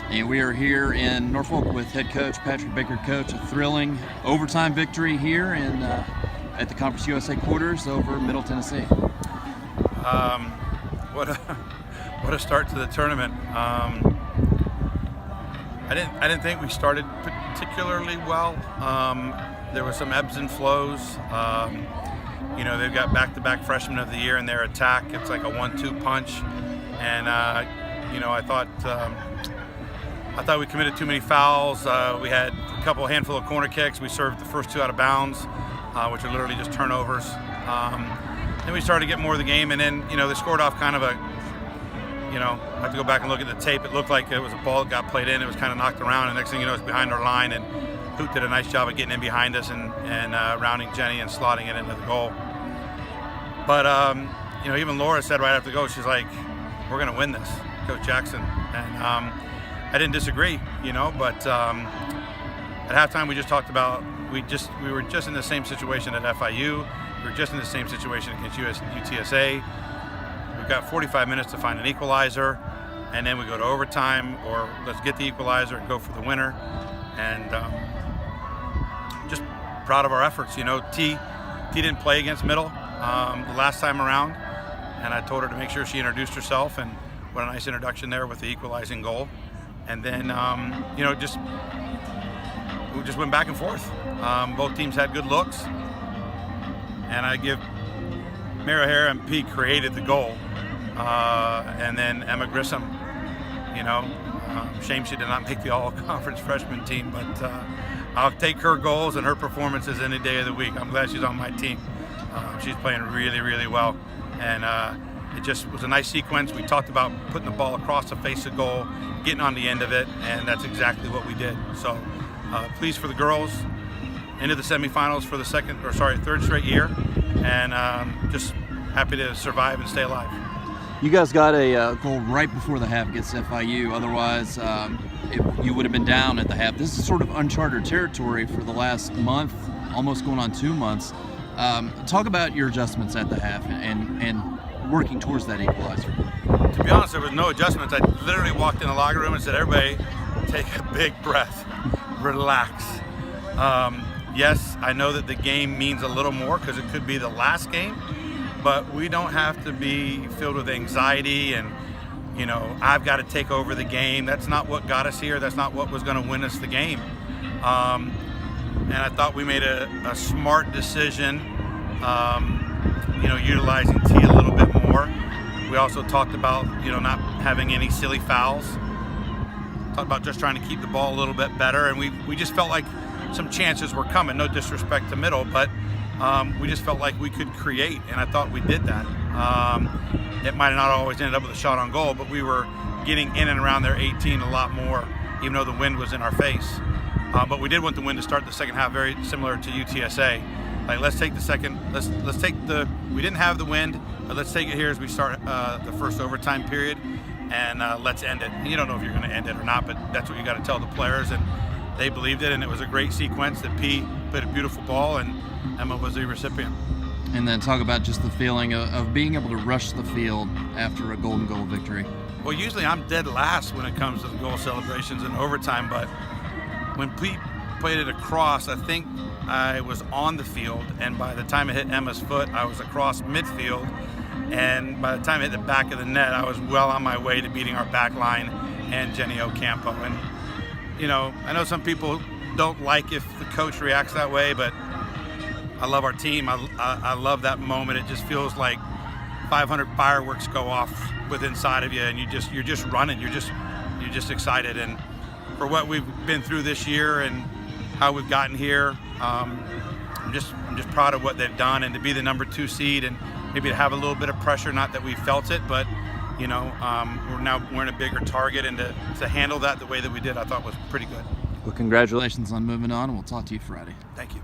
And we are here in Norfolk with head coach Patrick Baker. Coach, a thrilling overtime victory here at the Conference USA quarters over Middle Tennessee. What a start to the tournament. I didn't think we started particularly well. There were some ebbs and flows. They've got back-to-back Freshman of the Year in their attack. It's like a 1-2 punch, and I thought we committed too many fouls. We had a handful of corner kicks. We served the first 2 out of bounds, which are literally just turnovers. Then we started to get more of the game, and then they scored off kind of a. I have to go back and look at the tape. It looked like it was a ball that got played in. It was kind of knocked around, and next thing you know, it's behind our line. And Hoot did a nice job of getting in behind us and rounding Jenny and slotting it into the goal. But even Laura said right after the goal, she's like, "We're going to win this, Coach Jackson." And I didn't disagree, But at halftime, we just talked about we were just in the same situation at FIU. We were just in the same situation against UTSA. We've got 45 minutes to find an equalizer, and then we go to overtime, or let's get the equalizer and go for the winner. And just proud of our efforts. T didn't play against Middle the last time around, and I told her to make sure she introduced herself, and what a nice introduction there with the equalizing goal. And then, we just went back and forth. Both teams had good looks, and I give Mary O'Hara and P created the goal. And then Emma Grissom, shame she did not make the all-conference freshman team, but I'll take her goals and her performances any day of the week. I'm glad she's on my team. She's playing really, really well. And it just was a nice sequence. We talked about putting the ball across the face of goal, getting on the end of it, and that's exactly what we did. So pleased for the girls into the semifinals for the third straight year, and just happy to survive and stay alive. You guys got a goal right before the half against FIU. Otherwise, you would have been down at the half. This is sort of uncharted territory for the last month, almost going on 2 months. Talk about your adjustments at the half and working towards that equalizer. To be honest, there was no adjustments. I literally walked in the locker room and said, "Everybody, take a big breath, relax." Yes, I know that the game means a little more because it could be the last game, but we don't have to be filled with anxiety and, I've got to take over the game. That's not what got us here. That's not what was going to win us the game. And I thought we made a smart decision, utilizing T a little bit more. We also talked about, not having any silly fouls. Talked about just trying to keep the ball a little bit better, and we just felt like some chances were coming. No disrespect to Middle, but we just felt like we could create, and I thought we did that. It might have not always ended up with a shot on goal, but we were getting in and around their 18 a lot more, even though the wind was in our face. But we did want the wind to start the second half very similar to UTSA. Like, let's take the second. Let's take the. We didn't have the wind, but let's take it here as we start the first overtime period, and let's end it. And you don't know if you're going to end it or not, but that's what you got to tell the players, and they believed it, and it was a great sequence. That P played a beautiful ball, and Emma was the recipient. And then talk about just the feeling of being able to rush the field after a golden goal victory. Well, usually I'm dead last when it comes to the goal celebrations in overtime, but when Pete played it across, I think I was on the field, and by the time it hit Emma's foot, I was across midfield, and by the time it hit the back of the net, I was well on my way to beating our back line and Jenny Ocampo. And, I know some people don't like if the coach reacts that way, but I love our team. I love that moment. It just feels like 500 fireworks go off inside of you, and you're just running. You're just excited. And for what we've been through this year and how we've gotten here, I'm just proud of what they've done, and to be the number 2 seed and maybe to have a little bit of pressure. Not that we felt it, but we're in a bigger target, and to handle that the way that we did, I thought was pretty good. Well, congratulations on moving on, and we'll talk to you Friday. Thank you.